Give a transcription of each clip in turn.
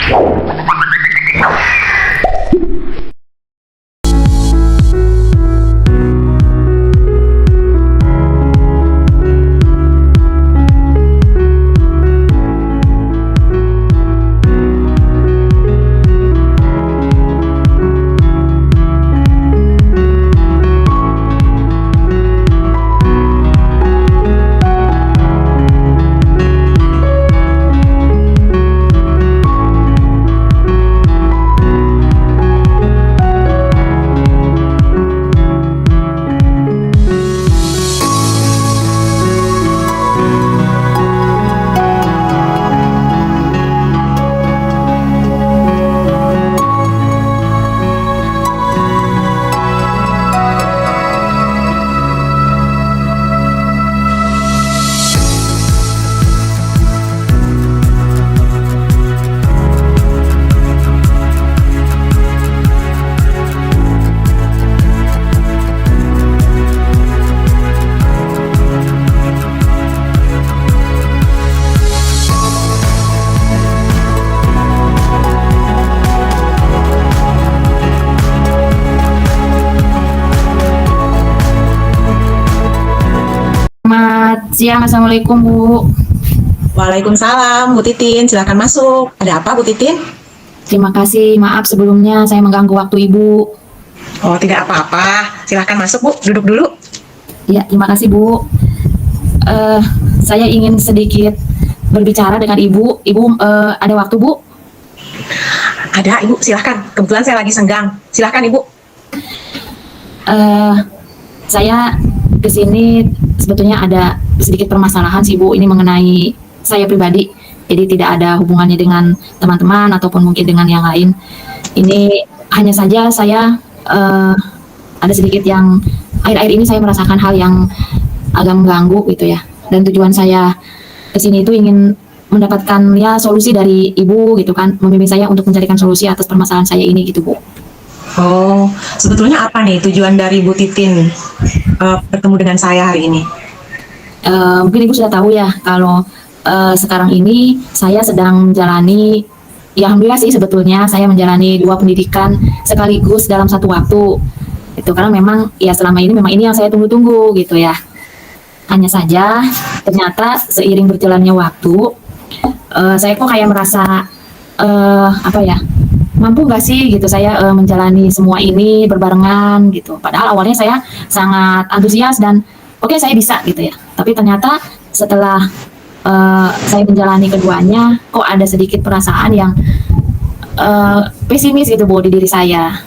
Selamat siang, Assalamualaikum Bu. Waalaikumsalam, Bu Titin. Silakan masuk. Ada apa, Bu Titin? Terima kasih, maaf sebelumnya saya mengganggu waktu Ibu. Oh, tidak apa-apa. Silakan masuk, Bu. Duduk dulu. Ya, terima kasih Bu. Saya ingin sedikit berbicara dengan Ibu. Ibu ada waktu Bu? Ada, Ibu. Silakan. Kebetulan saya lagi senggang. Silakan, Ibu. Saya kesini sebetulnya ada sedikit permasalahan sih Bu. Ini mengenai saya pribadi. Jadi tidak ada hubungannya dengan teman-teman ataupun mungkin dengan yang lain. Ini hanya saja saya ada sedikit yang akhir-akhir ini saya merasakan hal yang agak mengganggu gitu ya. Dan tujuan saya kesini itu ingin mendapatkan ya solusi dari Ibu gitu kan, membimbing saya untuk mencarikan solusi atas permasalahan saya ini gitu Bu. Oh, sebetulnya apa nih tujuan dari Bu Titin bertemu dengan saya hari ini? Mungkin Ibu sudah tahu ya kalau sekarang ini saya sedang menjalani, ya alhamdulillah sih sebetulnya saya menjalani 2 pendidikan sekaligus dalam satu waktu. Itu karena memang ya selama ini memang ini yang saya tunggu-tunggu gitu ya. Hanya saja ternyata seiring berjalannya waktu, saya kok kayak merasa apa ya, mampu nggak sih gitu saya menjalani semua ini berbarengan gitu. Padahal awalnya saya sangat antusias dan oke, saya bisa gitu ya. Tapi ternyata setelah saya menjalani keduanya, kok ada sedikit perasaan yang pesimis gitu Bu di diri saya.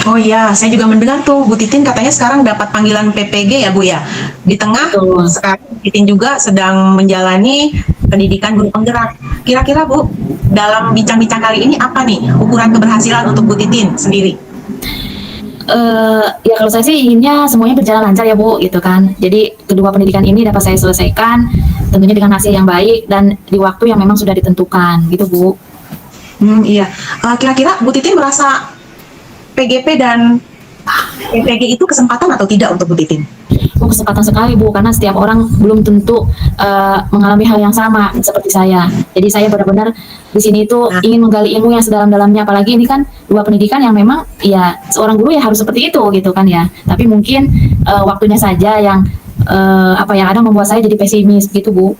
Oh iya, saya juga mendengar tuh Bu Titin katanya sekarang dapat panggilan PPG ya Bu ya. Di tengah Betul. sekarang Bu Titin juga sedang menjalani pendidikan guru penggerak. Kira-kira Bu, dalam bincang-bincang kali ini apa nih ukuran keberhasilan untuk Bu Titin sendiri? Ya kalau saya sih inginnya semuanya berjalan lancar ya Bu gitu kan. Jadi kedua pendidikan ini dapat saya selesaikan tentunya dengan hasil yang baik dan di waktu yang memang sudah ditentukan gitu Bu. Iya. Kira-kira Bu Titin merasa PGP dan PPG itu kesempatan atau tidak untuk Bu Titin? Kesempatan sekali Bu, karena setiap orang belum tentu mengalami hal yang sama seperti saya. Jadi saya benar-benar di sini itu ingin menggali ilmu yang sedalam-dalamnya. Apalagi ini kan 2 pendidikan yang memang ya seorang guru ya harus seperti itu gitu kan ya. Tapi mungkin waktunya saja yang apa yang kadang membuat saya jadi pesimis gitu Bu.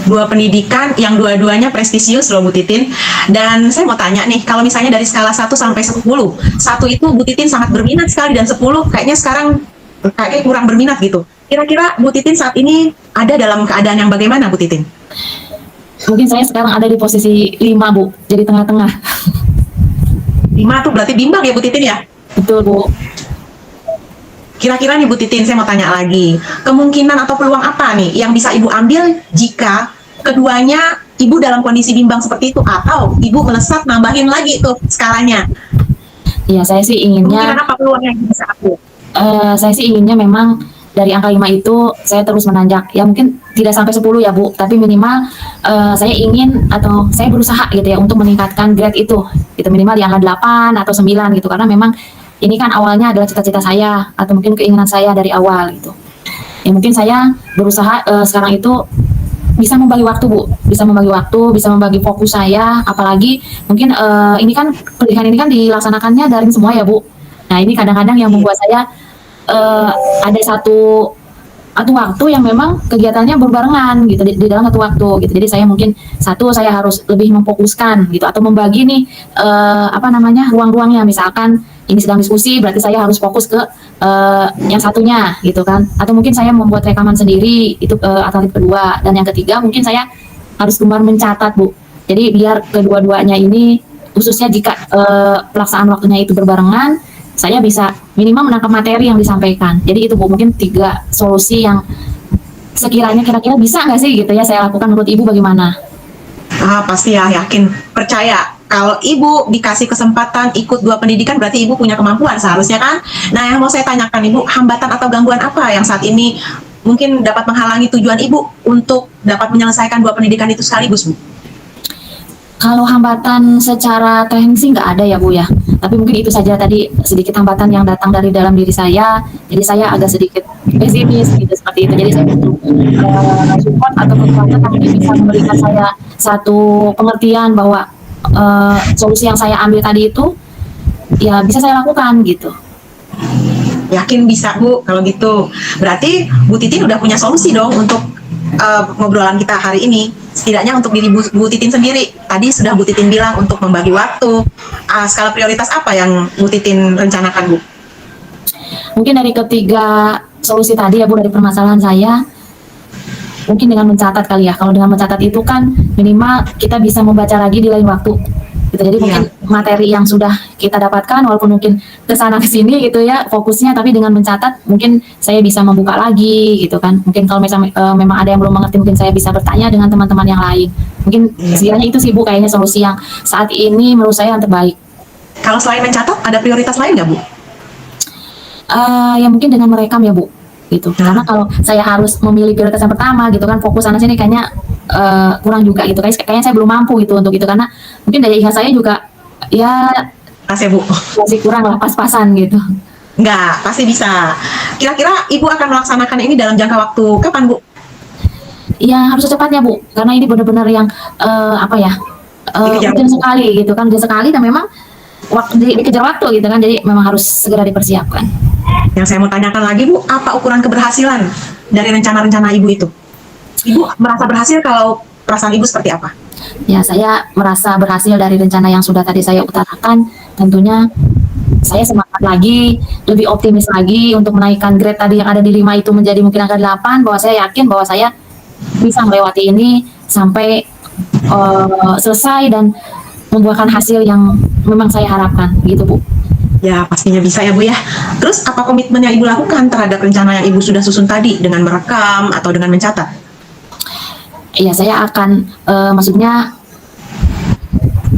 2 pendidikan yang dua-duanya prestisius loh Bu Titin. Dan saya mau tanya nih, kalau misalnya dari skala 1 sampai 10, 1 itu Bu Titin sangat berminat sekali dan 10 kayaknya sekarang kayaknya kurang berminat gitu. Kira-kira Bu Titin saat ini ada dalam keadaan yang bagaimana Bu Titin? Mungkin saya sekarang ada di posisi 5 Bu, jadi tengah-tengah. 5 tuh berarti bimbang ya Bu Titin ya? Betul Bu. Kira-kira nih Bu Titin, saya mau tanya lagi, kemungkinan atau peluang apa nih yang bisa Ibu ambil jika keduanya Ibu dalam kondisi bimbang seperti itu, atau Ibu melesat nambahin lagi tuh skalanya? Iya, saya sih inginnya Kemungkinan apa peluang yang bisa aku? saya sih inginnya memang dari angka 5 itu saya terus menanjak. Ya mungkin tidak sampai 10 ya Bu, tapi minimal saya ingin atau saya berusaha gitu ya untuk meningkatkan grade itu. Itu minimal di angka 8 atau 9 gitu, karena memang ini kan awalnya adalah cita-cita saya atau mungkin keinginan saya dari awal gitu. Ya mungkin saya berusaha sekarang itu bisa membagi waktu Bu, bisa membagi waktu, bisa membagi fokus saya, apalagi mungkin ini kan pernikahan ini kan dilaksanakannya daring semua ya Bu. Nah ini kadang-kadang yang membuat saya ada satu waktu yang memang kegiatannya berbarengan gitu di dalam satu waktu gitu. Jadi saya mungkin satu saya harus lebih memfokuskan gitu atau membagi nih apa namanya ruang-ruangnya. Misalkan ini sedang diskusi berarti saya harus fokus ke yang satunya gitu kan. Atau mungkin saya membuat rekaman sendiri itu alternatif kedua, dan yang ketiga mungkin saya harus gemar mencatat Bu. Jadi biar kedua-duanya ini khususnya jika pelaksanaan waktunya itu berbarengan, saya bisa minimal menangkap materi yang disampaikan. Jadi itu Bu, mungkin 3 solusi yang sekiranya kira-kira bisa nggak sih gitu ya saya lakukan. Menurut Ibu bagaimana? Pasti ya, yakin, percaya. Kalau ibu dikasih kesempatan ikut 2 pendidikan, berarti ibu punya kemampuan seharusnya kan? Nah, yang mau saya tanyakan ibu, hambatan atau gangguan apa yang saat ini mungkin dapat menghalangi tujuan ibu untuk dapat menyelesaikan 2 pendidikan itu sekaligus, Bu? Kalau hambatan secara teknis sih nggak ada ya Bu ya. Tapi mungkin itu saja tadi sedikit hambatan yang datang dari dalam diri saya. Jadi saya agak sedikit pesimis gitu seperti itu. Jadi saya butuh support atau kekuatan yang mungkin bisa memberikan saya satu pengertian bahwa solusi yang saya ambil tadi itu ya bisa saya lakukan gitu. Yakin bisa Bu, kalau gitu. Berarti Bu Titin udah punya solusi dong untuk ngobrolan kita hari ini. Setidaknya untuk diri Bu Titin sendiri. Tadi sudah Bu Titin bilang untuk membagi waktu. Skala prioritas apa yang Bu Titin rencanakan, Bu? Mungkin dari ketiga solusi tadi ya Bu, dari permasalahan saya, mungkin dengan mencatat kali ya. Kalau dengan mencatat itu kan minimal kita bisa membaca lagi di lain waktu gitu. Jadi mungkin materi yang sudah kita dapatkan walaupun mungkin kesana kesini gitu ya fokusnya, tapi dengan mencatat mungkin saya bisa membuka lagi gitu kan. Mungkin kalau misalnya memang ada yang belum mengerti, mungkin saya bisa bertanya dengan teman-teman yang lain. Mungkin sekiranya itu sih Bu, kayaknya solusi yang saat ini menurut saya yang terbaik. Kalau selain mencatat, ada prioritas lain nggak, Bu? Ya mungkin dengan merekam ya Bu gitu. Karena kalau saya harus memilih prioritas yang pertama gitu kan, fokus sana sini kayaknya kurang juga gitu. Kayaknya saya belum mampu gitu untuk itu, karena mungkin daya ingat saya juga ya Masih, Bu? masih kurang lah, pas-pasan gitu. Nggak, pasti bisa. Kira-kira Ibu akan melaksanakan ini dalam jangka waktu kapan, Bu? Ya harus secepatnya Bu, karena ini benar-benar yang apa ya Dikejar urgent waktu. sekali gitu kan, urgent sekali, dan memang dikejar waktu gitu kan, jadi memang harus segera dipersiapkan. Yang saya mau tanyakan lagi, Bu, apa ukuran keberhasilan dari rencana-rencana Ibu itu? Ibu merasa berhasil kalau perasaan Ibu seperti apa? Ya saya merasa berhasil dari rencana yang sudah tadi saya utarakan. Tentunya saya semangat lagi, lebih optimis lagi untuk menaikkan grade tadi yang ada di 5 itu menjadi mungkin angka 8, bahwa saya yakin bahwa saya bisa melewati ini sampai selesai dan membuahkan hasil yang memang saya harapkan gitu Bu. Ya, pastinya bisa ya, Bu ya. Terus apa komitmen yang Ibu lakukan terhadap rencana yang Ibu sudah susun tadi dengan merekam atau dengan mencatat? Iya, saya akan maksudnya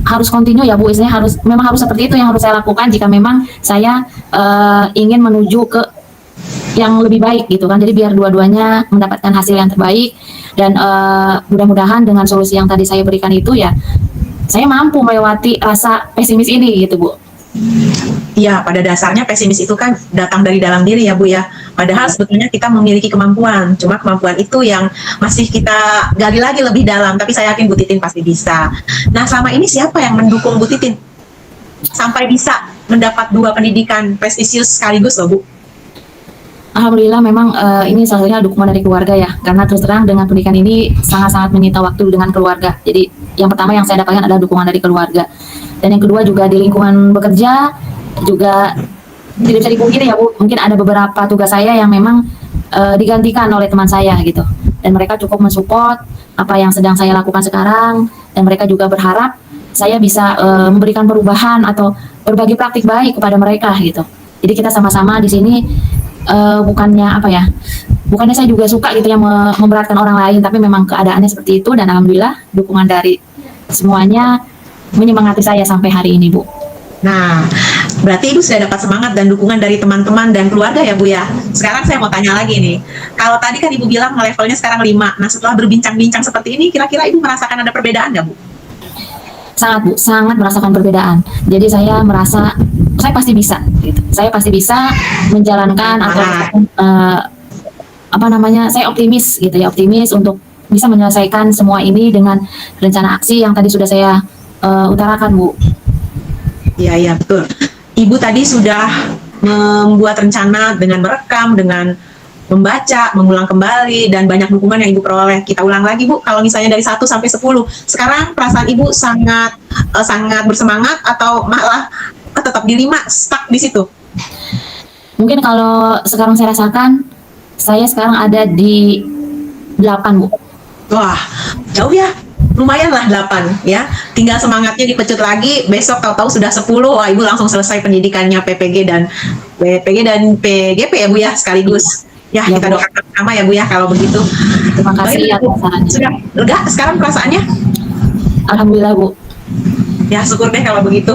harus continue ya Bu, istilahnya memang harus seperti itu yang harus saya lakukan jika memang saya ingin menuju ke yang lebih baik gitu kan. Jadi biar dua-duanya mendapatkan hasil yang terbaik, dan mudah-mudahan dengan solusi yang tadi saya berikan itu ya saya mampu melewati rasa pesimis ini gitu Bu. Ya, pada dasarnya pesimis itu kan datang dari dalam diri ya, Bu ya. Padahal sebetulnya kita memiliki kemampuan. Cuma kemampuan itu yang masih kita gali lagi lebih dalam. Tapi saya yakin Bu Titin pasti bisa. Nah, selama ini siapa yang mendukung Bu Titin sampai bisa mendapat 2 pendidikan prestisius sekaligus loh, Bu? Alhamdulillah memang ini salah satunya dukungan dari keluarga ya. Karena terus terang dengan pendidikan ini sangat-sangat menyita waktu dengan keluarga. Jadi yang pertama yang saya dapatkan adalah dukungan dari keluarga. Dan yang kedua juga di lingkungan bekerja juga tidak bisa dipungkiri ya Bu. Mungkin ada beberapa tugas saya yang memang digantikan oleh teman saya gitu. Dan mereka cukup mensupport apa yang sedang saya lakukan sekarang. Dan mereka juga berharap saya bisa memberikan perubahan atau berbagi praktik baik kepada mereka gitu. Jadi kita sama-sama di sini bukannya apa ya, bukannya saya juga suka gitu ya memberatkan orang lain, tapi memang keadaannya seperti itu, dan alhamdulillah dukungan dari semuanya menyemangati saya sampai hari ini Bu. Nah, berarti Ibu sudah dapat semangat dan dukungan dari teman-teman dan keluarga ya, Bu ya. Sekarang saya mau tanya lagi nih. Kalau tadi kan Ibu bilang levelnya sekarang 5. Nah, setelah berbincang-bincang seperti ini, kira-kira Ibu merasakan ada perbedaan nggak, Bu? Sangat Bu, sangat merasakan perbedaan. Jadi saya merasa saya pasti bisa gitu. Saya pasti bisa menjalankan atau apa namanya, saya optimis gitu ya, optimis untuk bisa menyelesaikan semua ini dengan rencana aksi yang tadi sudah saya utarakan, Bu. Iya, iya, betul. Ibu tadi sudah membuat rencana dengan merekam, dengan membaca, mengulang kembali, dan banyak dukungan yang Ibu peroleh. Kita ulang lagi, Bu, kalau misalnya dari 1 sampai 10. Sekarang perasaan Ibu sangat sangat bersemangat atau malah tetap di 5, stuck di situ? Mungkin kalau sekarang saya rasakan, saya sekarang ada di 8, Bu. Wah, jauh ya. Lumayan lah 8 ya. Tinggal semangatnya dipecut lagi, besok tahu-tahu sudah 10. Wah, Ibu langsung selesai pendidikannya PPG dan PGP ya, Bu ya, sekaligus. Ya, Ya, kita Bu. doakan sama ya, Bu ya, kalau begitu. Terima kasih Baik, atas sarannya. sudah lega sekarang perasaannya? Alhamdulillah, Bu. Ya, syukur deh kalau begitu.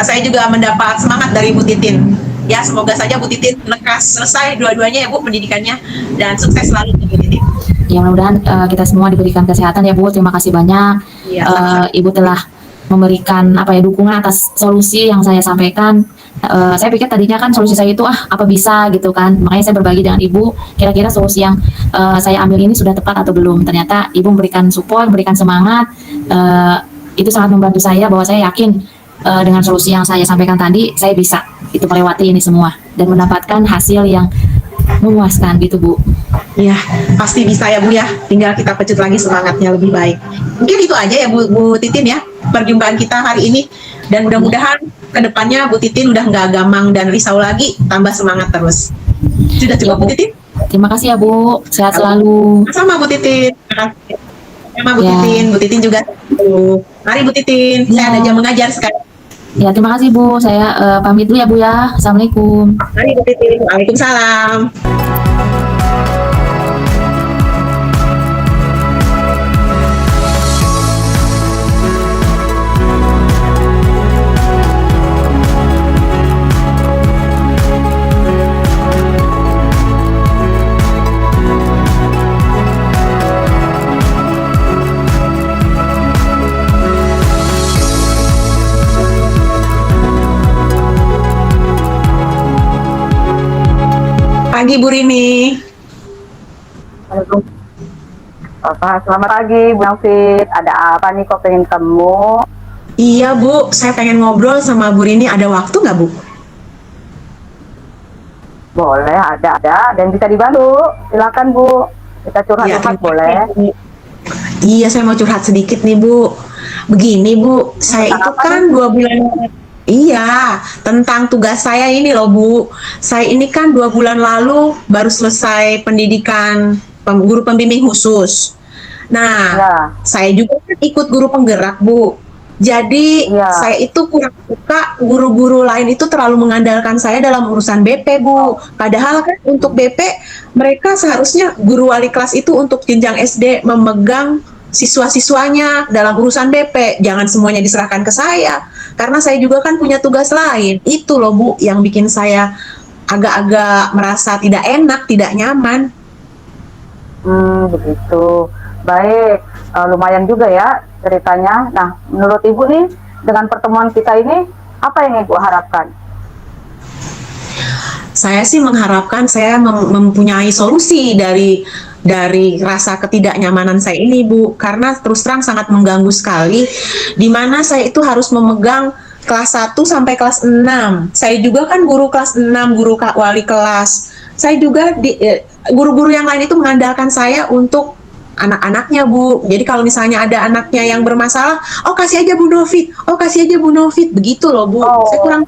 Saya juga mendapat semangat dari Bu Titin. Ya, semoga saja Bu Titin lekas selesai dua-duanya ya, Bu, pendidikannya, dan sukses selalu Bu Titin. Ya, mudah-mudahan kita semua diberikan kesehatan ya, Bu. Terima kasih banyak. Iya, sama-sama. Ibu telah memberikan dukungan atas solusi yang saya sampaikan. Saya pikir tadinya kan solusi saya itu apa bisa gitu kan. Makanya saya berbagi dengan Ibu kira-kira solusi yang saya ambil ini sudah tepat atau belum. Ternyata Ibu memberikan support, memberikan semangat. Itu sangat membantu saya bahwa saya yakin dengan solusi yang saya sampaikan tadi saya bisa itu melewati ini semua dan mendapatkan hasil yang memuaskan gitu, Bu. Ya, pasti bisa ya, Bu ya. Tinggal kita pecut lagi semangatnya lebih baik. Mungkin itu aja ya, Bu Titin ya, perjumpaan kita hari ini. Dan mudah-mudahan kedepannya Bu Titin udah nggak gamang dan risau lagi, tambah semangat terus. Sudah cukup, Bu Titin? Terima kasih ya, Bu. Sehat selalu. Sama Bu Titin. Terima kasih. Sama Bu Ya. Titin. Bu Titin juga. Mari Bu Titin, Ya. saya ada jam mengajar sekarang. Ya, terima kasih, Bu. Saya pamit dulu ya, Bu ya. Assalamualaikum. Mari Bu Titin. Waalaikumsalam. Pagi Bu Rini. Selamat pagi, Bu Naufit. Ada apa nih kok pengen temu? Iya Bu, saya pengen ngobrol sama Bu Rini. Ada waktu nggak Bu? Boleh, ada. Dan bisa dibantu. Silakan Bu. Kita Iya, curhat-curhat terima boleh. kasih, Bu. Iya, saya mau curhat sedikit nih Bu. Begini Bu, saya Tentang itu apa kan nih? 2 bulan. Iya, tentang tugas saya ini loh Bu. Saya ini kan 2 bulan lalu baru selesai pendidikan guru pembimbing khusus. Nah, Ya. saya juga kan ikut guru penggerak Bu. Jadi Iya. saya itu kurang suka guru-guru lain itu terlalu mengandalkan saya dalam urusan BP Bu. Padahal kan untuk BP mereka seharusnya guru wali kelas itu untuk jenjang SD memegang siswa-siswanya dalam urusan BP. Jangan semuanya diserahkan ke saya. Karena saya juga kan punya tugas lain. Itu loh Bu yang bikin saya agak-agak merasa tidak enak, tidak nyaman. Begitu. Baik, lumayan juga ya ceritanya. Nah, menurut Ibu nih, dengan pertemuan kita ini, apa yang Ibu harapkan? Saya sih mengharapkan saya mempunyai solusi dari rasa ketidaknyamanan saya ini Bu, karena terus terang sangat mengganggu sekali, di mana saya itu harus memegang kelas 1 sampai kelas 6. Saya juga kan guru kelas 6, guru wali kelas. Saya juga guru-guru yang lain itu mengandalkan saya untuk anak-anaknya Bu. Jadi kalau misalnya ada anaknya yang bermasalah, oh kasih aja Bu Novit, oh kasih aja Bu Novit, begitu loh Bu. Saya kurang.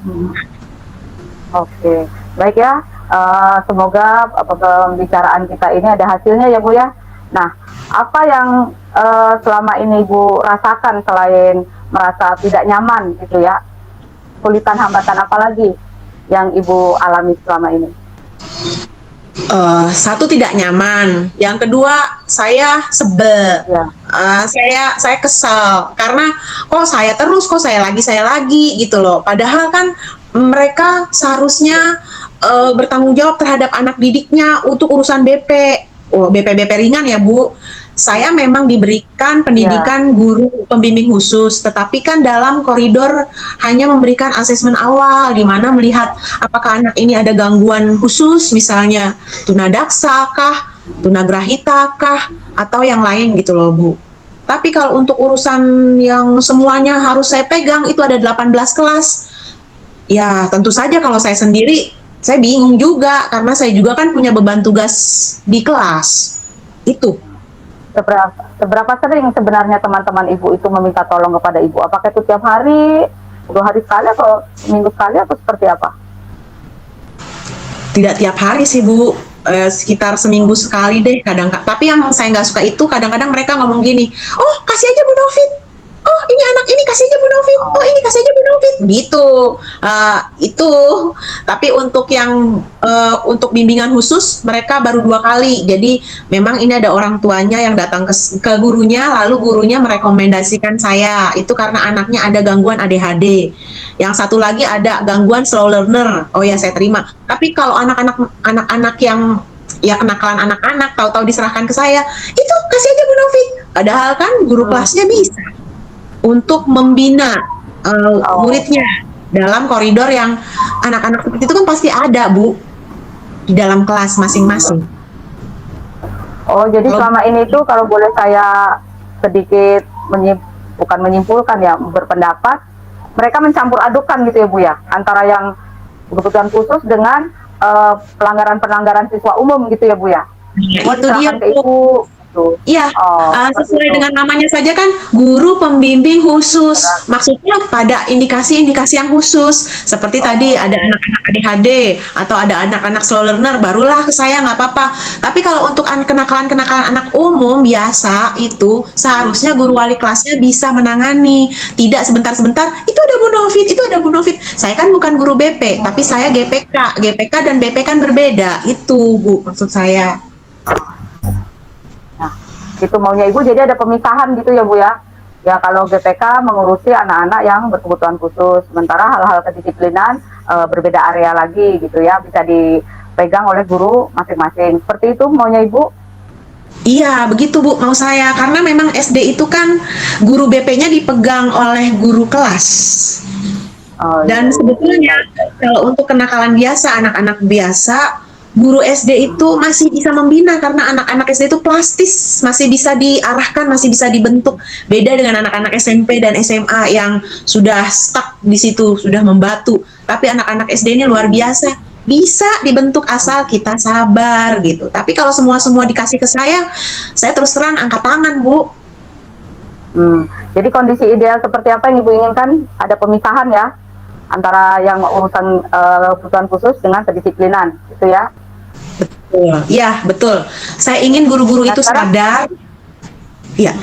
Oke, baik ya. Semoga pembicaraan kita ini ada hasilnya ya Bu ya. Nah, apa yang selama ini Ibu rasakan selain merasa tidak nyaman gitu ya? Kesulitan, hambatan apa lagi yang Ibu alami selama ini? Satu, tidak nyaman. Yang kedua, saya sebel. Ya. Saya kesal karena kok saya lagi gitu loh. Padahal kan mereka seharusnya bertanggung jawab terhadap anak didiknya untuk urusan BP. BP ringan ya Bu. Saya memang diberikan pendidikan guru pembimbing khusus, tetapi kan dalam koridor hanya memberikan asesmen awal, di mana melihat apakah anak ini ada gangguan khusus, misalnya tunadaksa kah, tunagrahita kah, atau yang lain gitu loh Bu. Tapi kalau untuk urusan yang semuanya harus saya pegang, itu ada 18 kelas. Ya tentu saja kalau saya sendiri, saya bingung juga, karena saya juga kan punya beban tugas di kelas. Itu. Seberapa sering sebenarnya teman-teman ibu itu meminta tolong kepada ibu? Apakah itu tiap hari, 2 hari sekali, atau seminggu sekali, atau seperti apa? Tidak tiap hari sih Bu, sekitar seminggu sekali deh kadang. Tapi yang saya nggak suka itu kadang-kadang mereka ngomong gini, oh kasih aja Bu Novit, oh ini anak ini kasih aja Bu Novit, oh ini kasih aja Bu Novit, gitu. Itu. Tapi untuk yang untuk bimbingan khusus mereka baru 2 kali. Jadi memang ini ada orang tuanya yang datang ke gurunya, lalu gurunya merekomendasikan saya. Itu karena anaknya ada gangguan ADHD. Yang satu lagi ada gangguan slow learner. Oh ya, saya terima. Tapi kalau anak-anak yang ya kenakalan anak-anak tahu-tahu diserahkan ke saya, itu kasih aja Bu Novit. Padahal kan guru kelasnya bisa untuk membina muridnya dalam koridor yang anak-anak seperti itu kan pasti ada Bu di dalam kelas masing-masing. Oh, jadi selama ini tuh kalau boleh saya sedikit bukan menyimpulkan ya, berpendapat, mereka mencampur adukan gitu ya Bu ya, antara yang kebutuhan khusus dengan pelanggaran-pelanggaran siswa umum gitu ya Bu ya. Semua Itu dia diserahkan ke ibu. Gitu. Iya, sesuai dengan namanya saja kan guru pembimbing khusus. Maksudnya pada indikasi-indikasi yang khusus. Seperti tadi ada anak-anak ADHD atau ada anak-anak slow learner, barulah ke saya nggak apa-apa. Tapi kalau untuk kenakalan-kenakalan anak umum biasa itu seharusnya guru wali kelasnya bisa menangani. Tidak sebentar-sebentar, itu ada Bu Novit, itu ada Bu Novit. Saya kan bukan guru BP, tapi saya GPK. GPK dan BP kan berbeda. Itu Bu, maksud saya. Itu maunya ibu, jadi ada pemisahan gitu ya Bu ya. Ya kalau GPK mengurusi anak-anak yang berkebutuhan khusus, sementara hal-hal kedisiplinan berbeda area lagi gitu ya, bisa dipegang oleh guru masing-masing. Seperti itu maunya ibu? Iya, begitu Bu, mau saya. Karena memang SD itu kan guru BP-nya dipegang oleh guru kelas. Dan sebetulnya kalau untuk kenakalan biasa, anak-anak biasa, guru SD itu masih bisa membina karena anak-anak SD itu plastis, masih bisa diarahkan, masih bisa dibentuk. Beda dengan anak-anak SMP dan SMA yang sudah stuck di situ, sudah membatu. Tapi anak-anak SD ini luar biasa, bisa dibentuk asal kita sabar gitu. Tapi kalau semua dikasih ke saya terus terang angkat tangan Bu. Jadi kondisi ideal seperti apa yang ibu inginkan? Ada pemisahan ya antara yang urusan kebutuhan khusus dengan kedisiplinan, gitu ya? Betul, ya betul. Saya ingin guru-guru itu sadar. Ya,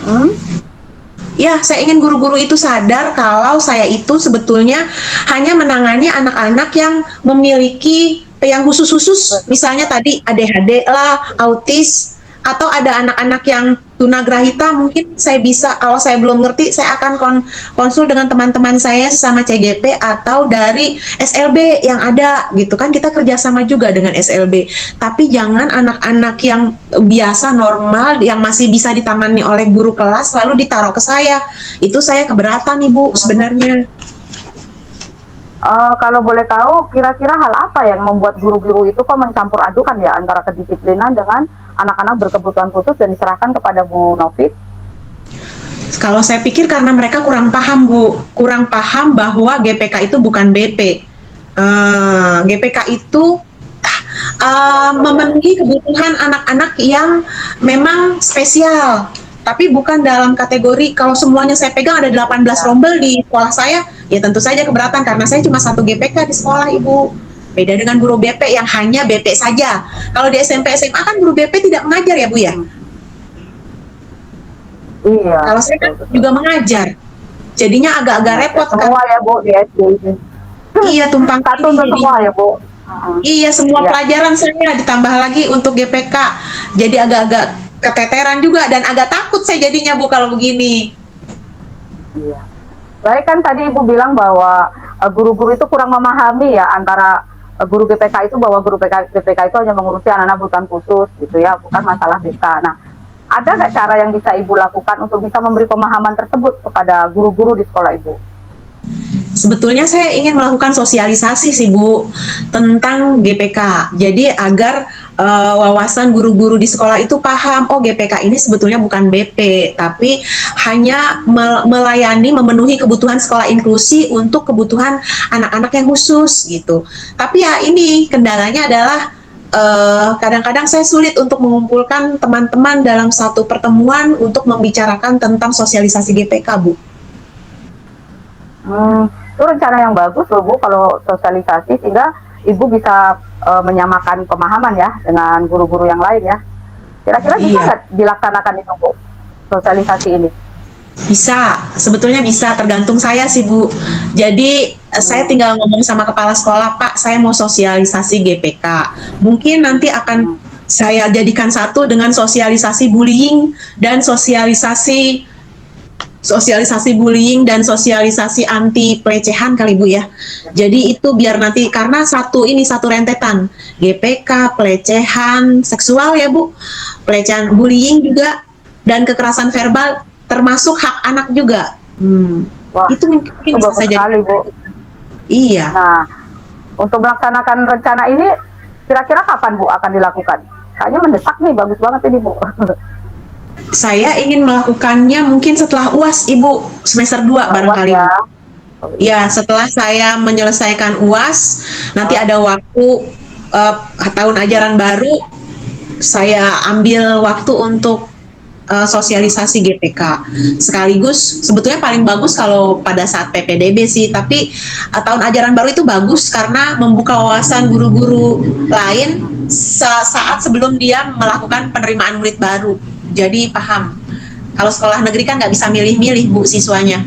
ya, saya ingin guru-guru itu sadar kalau saya itu sebetulnya hanya menangani anak-anak yang memiliki yang khusus-khusus, misalnya tadi ADHD lah, autis, atau ada anak-anak yang tunagrahita. Mungkin saya bisa, kalau saya belum ngerti, saya akan konsul dengan teman-teman saya sesama CGP atau dari SLB yang ada gitu kan, kita kerjasama juga dengan SLB. Tapi jangan anak-anak yang biasa normal yang masih bisa ditangani oleh guru kelas lalu ditaruh ke saya. Itu saya keberatan Ibu sebenarnya. Kalau boleh tahu, kira-kira hal apa yang membuat guru-guru itu kok mencampur adukan ya antara kedisiplinan dengan anak-anak berkebutuhan khusus dan diserahkan kepada Bu Novit? Kalau saya pikir karena mereka kurang paham Bu, kurang paham bahwa GPK itu bukan BP. GPK itu memenuhi kebutuhan anak-anak yang memang spesial, tapi bukan dalam kategori kalau semuanya saya pegang ada 18 rombel di sekolah saya, ya tentu saja keberatan karena saya cuma 1 GPK di sekolah Ibu. Beda dengan guru BP yang hanya BP saja. Kalau di SMP SMA kan guru BP tidak mengajar ya Bu ya? Iya. Kalau saya kan juga mengajar. Jadinya agak-agak repot kan. Semua ya Bu di SD ini. Iya, tumpang Satu untuk semua ya Bu. Iya, semua pelajaran saya ditambah lagi untuk GPK. Jadi agak-agak keteteran juga dan agak takut saya jadinya Bu kalau begini. Iya. Baik, kan tadi Ibu bilang bahwa guru-guru itu kurang memahami ya antara guru GPK itu, bahwa guru GPK itu hanya mengurusi anak-anak berkebutuhan khusus gitu ya, bukan masalah BK. Nah, ada nggak cara yang bisa Ibu lakukan untuk bisa memberi pemahaman tersebut kepada guru-guru di sekolah Ibu? Sebetulnya saya ingin melakukan sosialisasi sih Bu tentang GPK. Jadi agar wawasan guru-guru di sekolah itu paham, oh GPK ini sebetulnya bukan BP, tapi hanya melayani, memenuhi kebutuhan sekolah inklusi untuk kebutuhan anak-anak yang khusus gitu. Tapi ya ini kendalanya adalah kadang-kadang saya sulit untuk mengumpulkan teman-teman dalam satu pertemuan untuk membicarakan tentang sosialisasi GPK, Bu. Itu rencana yang bagus loh Bu, kalau sosialisasi, sehingga Ibu bisa menyamakan pemahaman ya dengan guru-guru yang lain ya. Kira-kira bisa Iya. nggak dilaksanakan itu Bu, sosialisasi ini? Bisa, sebetulnya bisa, tergantung saya sih Bu. Jadi saya tinggal ngomong sama kepala sekolah, Pak, saya mau sosialisasi GPK. Mungkin nanti akan saya jadikan satu dengan sosialisasi bullying dan sosialisasi bullying dan sosialisasi anti pelecehan kali Bu ya. Jadi itu biar nanti, karena satu rentetan, GPK, pelecehan seksual ya Bu, pelecehan bullying juga, dan kekerasan verbal termasuk hak anak juga. Wah, Itu mungkin itu bisa bagus saja. sekali Bu. Iya, Nah, untuk melaksanakan rencana ini, kira-kira kapan Bu akan dilakukan? Kayaknya mendesak nih, bagus banget ini Bu. saya ingin melakukannya mungkin setelah UAS Ibu, semester 2 barangkali. Ya. Ya, setelah saya menyelesaikan UAS, nanti ada waktu tahun ajaran baru, saya ambil waktu untuk sosialisasi GPK. Sekaligus sebetulnya paling bagus kalau pada saat PPDB sih, tapi tahun ajaran baru itu bagus karena membuka wawasan guru-guru lain saat sebelum dia melakukan penerimaan murid baru. Jadi paham. Kalau sekolah negeri kan nggak bisa milih-milih Bu siswanya.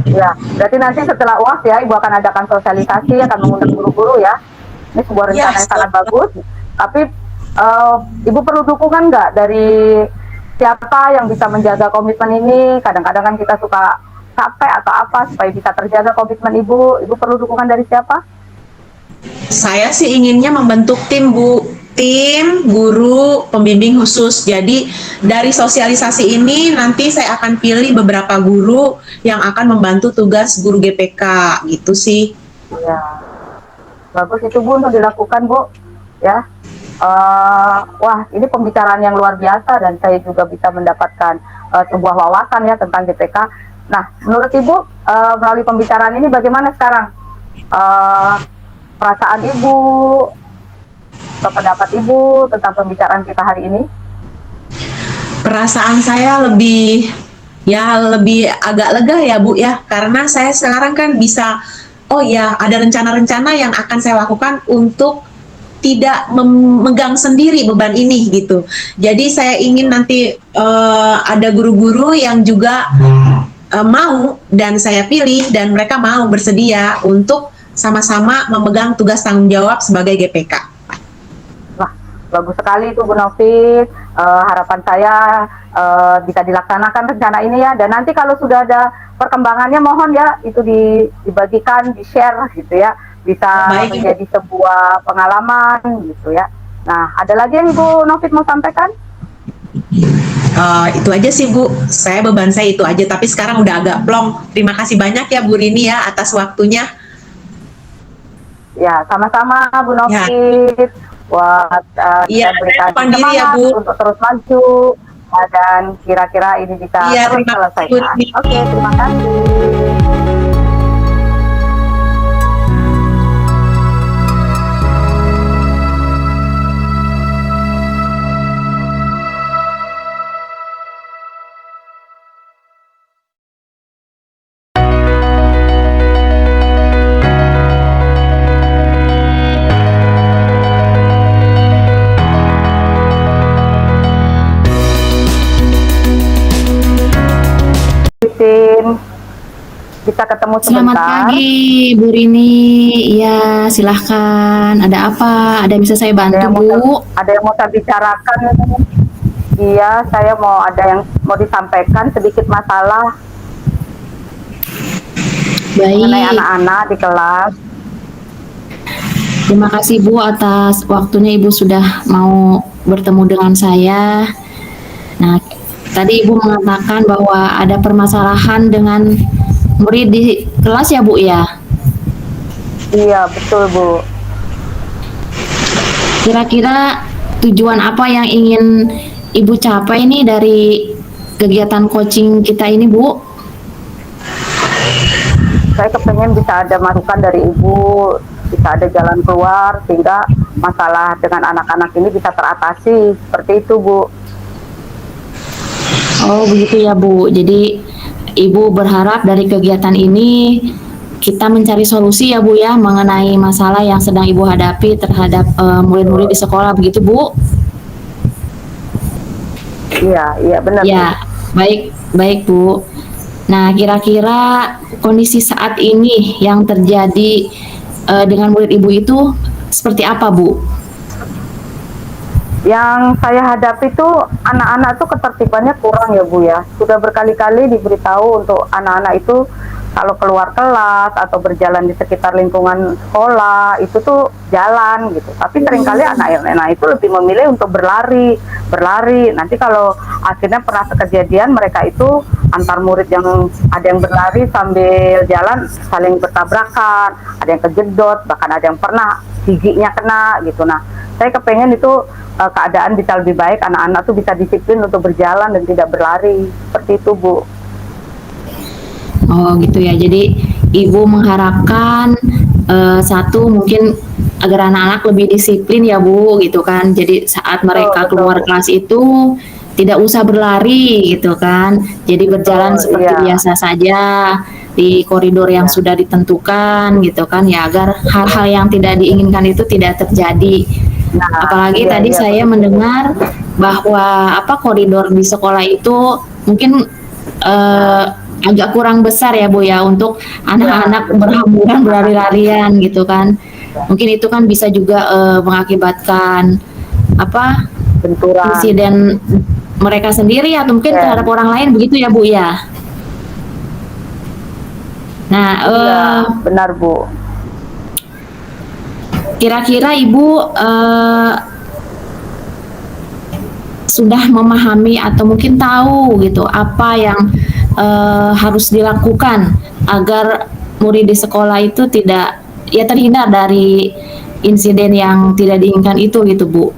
Ya, berarti nanti setelah UAS ya, Ibu akan adakan sosialisasi, akan mengundang guru-guru ya. Ini sebuah rencana yang sangat bagus. Tapi Ibu perlu dukungan nggak dari siapa yang bisa menjaga komitmen ini? Kadang-kadang kan kita suka capek atau apa supaya bisa terjaga komitmen Ibu. Ibu perlu dukungan dari siapa? Saya sih inginnya membentuk tim Bu. Tim guru pembimbing khusus. Jadi dari sosialisasi ini nanti saya akan pilih beberapa guru yang akan membantu tugas guru GPK gitu sih. Ya, bagus itu Bu untuk dilakukan Bu. Ya, wah ini pembicaraan yang luar biasa dan saya juga bisa mendapatkan sebuah wawasan ya tentang GPK. Nah, menurut Ibu melalui pembicaraan ini bagaimana sekarang perasaan Ibu? Pendapat Ibu tentang pembicaraan kita hari ini? Perasaan saya lebih agak lega ya Bu ya, karena saya sekarang kan bisa, oh ya ada rencana-rencana yang akan saya lakukan untuk tidak memegang sendiri beban ini gitu. Jadi saya ingin nanti ada guru-guru yang juga mau dan saya pilih dan mereka mau bersedia untuk sama-sama memegang tugas tanggung jawab sebagai GPK. Bagus sekali itu Bu Novit. Harapan saya bisa dilaksanakan rencana ini ya. Dan nanti kalau sudah ada perkembangannya mohon ya itu dibagikan, di-share gitu ya. Bisa Baik, menjadi sebuah pengalaman gitu ya. Nah, ada lagi yang Ibu Novit mau sampaikan? Itu aja sih Bu, beban saya itu aja, tapi sekarang udah agak plong. Terima kasih banyak ya Bu Rini ya atas waktunya. Ya, sama-sama Bu Ya. Novit. Buat Iya, berikan depan diri ya, semangat Bu. untuk terus maju dan kira-kira ini bisa Iya, terus terima kasih, selesaikan. Bu. Oke, terima kasih. Bisa ketemu Selamat sebentar. pagi, Bu Rini. Iya, silahkan. Ada apa? Ada yang bisa saya bantu, Bu? Ada yang mau saya bicarakan. Iya, saya mau ada yang mau disampaikan sedikit masalah mengenai Baik. anak-anak di kelas. Terima kasih, Bu, atas waktunya Ibu sudah mau bertemu dengan saya. Nah, tadi Ibu mengatakan bahwa ada permasalahan dengan murid di kelas ya, Bu ya? Iya, betul Bu. Kira-kira tujuan apa yang ingin Ibu capai nih dari kegiatan coaching kita ini, Bu? Saya kepengen bisa ada masukan dari Ibu, bisa ada jalan keluar sehingga masalah dengan anak-anak ini bisa teratasi. Seperti itu, Bu. Oh, begitu ya, Bu. Jadi, Ibu berharap dari kegiatan ini kita mencari solusi ya, Bu ya, mengenai masalah yang sedang Ibu hadapi terhadap murid-murid di sekolah, begitu, Bu? Iya, iya benar. Ya, baik, baik, Bu. Nah, kira-kira kondisi saat ini yang terjadi dengan murid Ibu itu seperti apa, Bu? Yang saya hadapi tuh anak-anak tuh ketertibannya kurang ya Bu ya. Sudah berkali-kali diberitahu untuk anak-anak itu kalau keluar kelas atau berjalan di sekitar lingkungan sekolah itu tuh jalan gitu. Tapi seringkali anak-anak itu lebih memilih untuk berlari, berlari. Nanti kalau akhirnya pernah kejadian mereka itu antar murid yang ada yang berlari sambil jalan saling bertabrakan, ada yang kejedot, bahkan ada yang pernah giginya kena gitu. Nah, saya kepengen itu keadaan bisa lebih baik, anak-anak tuh bisa disiplin untuk berjalan dan tidak berlari seperti itu, Bu. Oh, gitu ya. Jadi, Ibu mengharapkan satu mungkin agar anak-anak lebih disiplin ya, Bu, gitu kan. Jadi, saat mereka Betul, keluar betul. kelas itu tidak usah berlari gitu kan. Jadi berjalan Betul, seperti iya. biasa saja di koridor yang Iya. sudah ditentukan gitu kan ya, agar hal-hal yang tidak diinginkan itu tidak terjadi. Nah, Apalagi iya tadi iya saya begitu, Bu. mendengar bahwa apa koridor di sekolah itu mungkin eh, agak kurang besar ya, Bu ya, untuk Iya, anak-anak betul. berhamburan berlari-larian gitu kan. Mungkin itu kan bisa juga mengakibatkan apa Benturan. insiden mereka sendiri atau mungkin terhadap Dan orang lain, begitu ya, Bu ya. Nah, iya, benar, Bu. kira-kira Ibu sudah memahami atau mungkin tahu gitu apa yang harus dilakukan agar murid di sekolah itu tidak ya terhindar dari insiden yang tidak diinginkan itu gitu, Bu.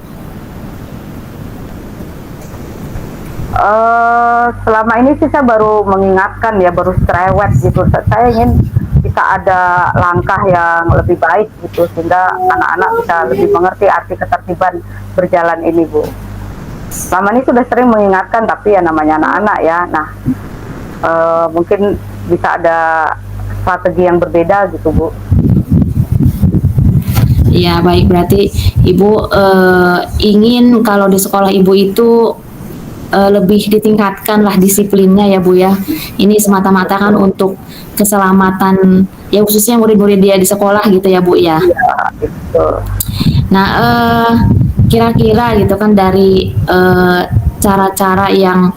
Selama ini sih saya baru mengingatkan ya, baru cerewet gitu. Saya ingin bisa ada langkah yang lebih baik gitu sehingga anak-anak bisa lebih mengerti arti ketertiban berjalan ini, Bu. Selama ini sudah sering mengingatkan tapi ya namanya anak-anak ya. Nah, mungkin bisa ada strategi yang berbeda gitu, Bu. Ya, baik, berarti Ibu ingin kalau di sekolah Ibu itu lebih ditingkatkan lah disiplinnya ya, Bu ya. Ini semata-mata kan untuk keselamatan ya khususnya murid-murid dia di sekolah gitu ya, Bu ya. Iya, gitu. Nah, kira-kira gitu kan dari cara-cara yang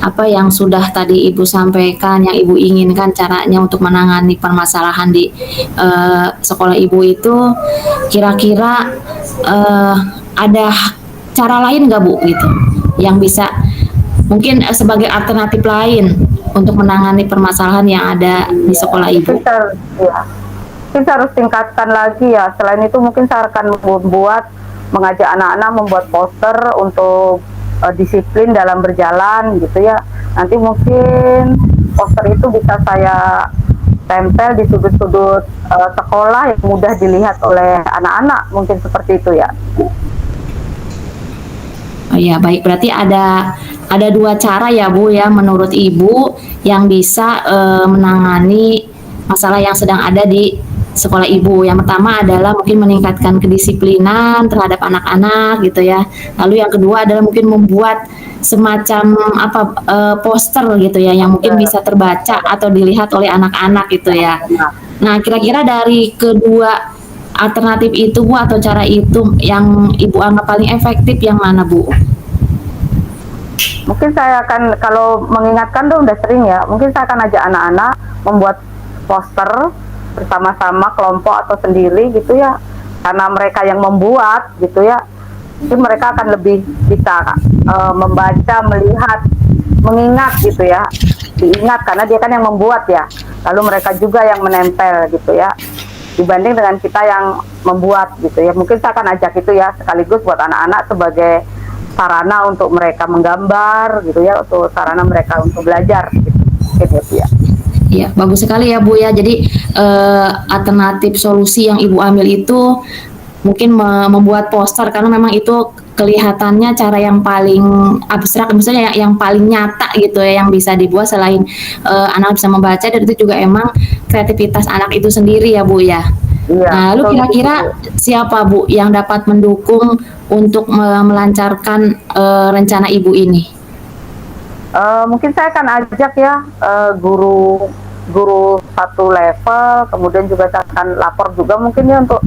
apa yang sudah tadi Ibu sampaikan, yang Ibu inginkan caranya untuk menangani permasalahan di sekolah Ibu itu, kira-kira ada cara lain nggak, Bu, gitu, yang bisa mungkin sebagai alternatif lain untuk menangani permasalahan yang ada di sekolah Ibu? Kita, ya, kita harus tingkatkan lagi ya. Selain itu mungkin saya akan mengajak anak-anak membuat poster untuk disiplin dalam berjalan gitu ya. Nanti mungkin poster itu bisa saya tempel di sudut-sudut sekolah yang mudah dilihat oleh anak-anak, mungkin seperti itu ya. Oh ya, baik. Berarti ada dua cara ya, Bu ya, menurut Ibu yang bisa menangani masalah yang sedang ada di sekolah Ibu. Yang pertama adalah mungkin meningkatkan kedisiplinan terhadap anak-anak gitu ya. Lalu yang kedua adalah mungkin membuat semacam apa poster gitu ya yang mungkin bisa terbaca atau dilihat oleh anak-anak gitu ya. Nah, kira-kira dari kedua alternatif itu, Bu, atau cara itu yang Ibu anggap paling efektif yang mana, Bu? Mungkin saya akan, kalau mengingatkan tuh udah sering ya, mungkin saya akan ajak anak-anak membuat poster bersama-sama kelompok atau sendiri gitu ya, karena mereka yang membuat gitu ya, jadi mereka akan lebih bisa membaca, melihat, mengingat gitu ya, diingat karena dia kan yang membuat ya, lalu mereka juga yang menempel gitu ya. dibanding dengan kita yang membuat gitu ya. Mungkin saya akan ajak itu ya, sekaligus buat anak-anak sebagai sarana untuk mereka menggambar gitu ya, untuk sarana mereka untuk belajar gitu. Gitu ya. Iya, bagus sekali ya Bu ya. Jadi alternatif solusi yang Ibu ambil itu mungkin membuat poster, karena memang itu kelihatannya cara yang paling abstrak, misalnya yang paling nyata gitu ya, yang bisa dibuat selain anak bisa membaca, dan itu juga emang kreativitas anak itu sendiri ya Bu ya. Iya, Nah, lalu betul, kira-kira betul. siapa Bu yang dapat mendukung untuk melancarkan rencana Ibu ini? Mungkin saya akan ajak ya guru guru satu level, kemudian juga saya akan lapor juga mungkin ya untuk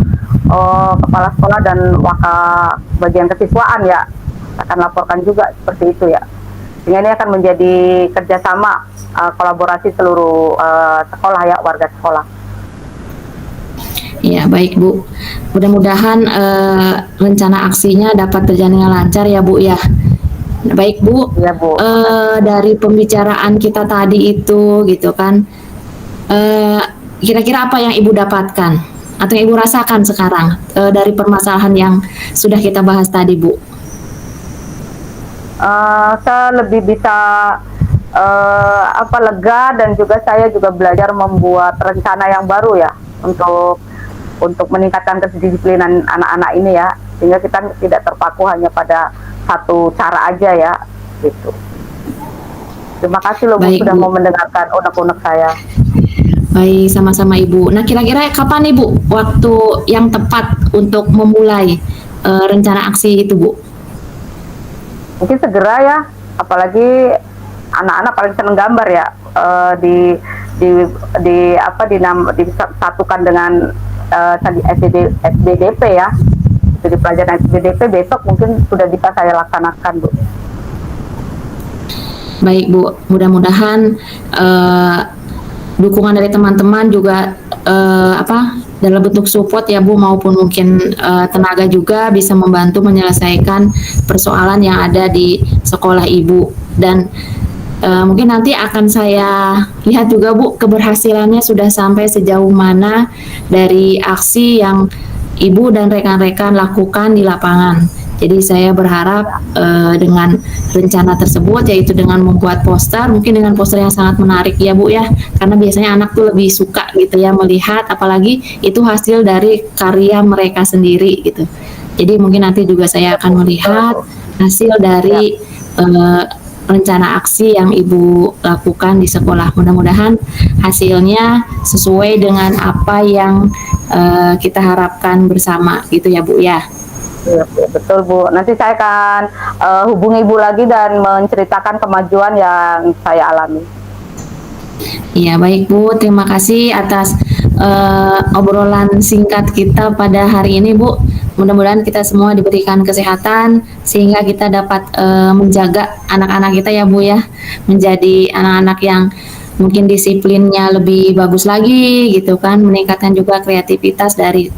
kepala sekolah dan bagian kesiswaan ya, saya akan laporkan juga seperti itu ya. Sehingga ini akan menjadi kerjasama kolaborasi seluruh sekolah ya, warga sekolah. Ya, baik Bu. Mudah-mudahan rencana aksinya dapat berjalan dengan lancar ya Bu ya. Baik Bu, Iya Bu. dari pembicaraan kita tadi itu gitu kan, kira-kira apa yang Ibu dapatkan atau yang Ibu rasakan sekarang dari permasalahan yang sudah kita bahas tadi Bu? Saya lebih bisa lega, dan juga saya juga belajar membuat rencana yang baru ya untuk meningkatkan kedisiplinan anak-anak ini ya, sehingga kita tidak terpaku hanya pada satu cara aja ya gitu. Terima kasih loh Bu, Baik, sudah Bu. mau mendengarkan unek-unek saya. Baik, sama-sama Ibu. Nah, kira-kira kapan nih Bu waktu yang tepat untuk memulai rencana aksi itu Bu? Mungkin segera ya, apalagi anak-anak paling seneng gambar ya. Disatukan dengan SBDP ya, itu di pelajaran SBDP besok mungkin sudah bisa saya laksanakan Bu. Baik Bu, mudah-mudahan dukungan dari teman-teman juga dalam bentuk support ya Bu, maupun mungkin tenaga juga bisa membantu menyelesaikan persoalan yang ada di sekolah Ibu. Dan mungkin nanti akan saya lihat juga Bu, keberhasilannya sudah sampai sejauh mana dari aksi yang Ibu dan rekan-rekan lakukan di lapangan. Jadi saya berharap dengan rencana tersebut, yaitu dengan membuat poster, mungkin dengan poster yang sangat menarik ya Bu ya, karena biasanya anak tuh lebih suka gitu ya melihat, apalagi itu hasil dari karya mereka sendiri gitu. Jadi mungkin nanti juga saya akan melihat hasil dari rencana aksi yang Ibu lakukan di sekolah. Mudah-mudahan hasilnya sesuai dengan apa yang kita harapkan bersama gitu ya Bu ya. Iya, betul Bu. Nanti saya akan hubungi Ibu lagi dan menceritakan kemajuan yang saya alami. Iya, baik Bu, terima kasih atas obrolan singkat kita pada hari ini Bu. Mudah-mudahan kita semua diberikan kesehatan sehingga kita dapat menjaga anak-anak kita ya Bu ya, menjadi anak-anak yang mungkin disiplinnya lebih bagus lagi gitu kan, meningkatkan juga kreativitas dari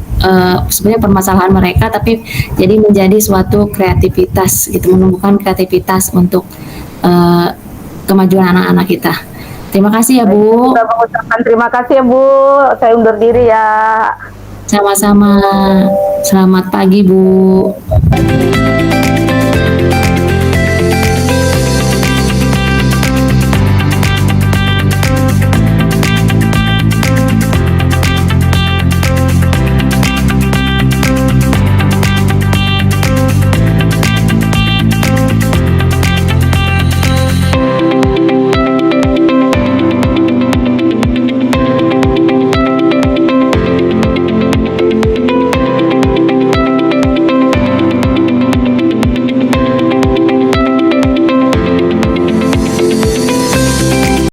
sebenarnya permasalahan mereka, tapi jadi menjadi suatu kreativitas gitu, menumbuhkan kreativitas untuk kemajuan anak-anak kita. Terima kasih ya Bu. Saya mengucapkan terima kasih ya Bu. Saya undur diri ya. Sama-sama. Selamat pagi Bu.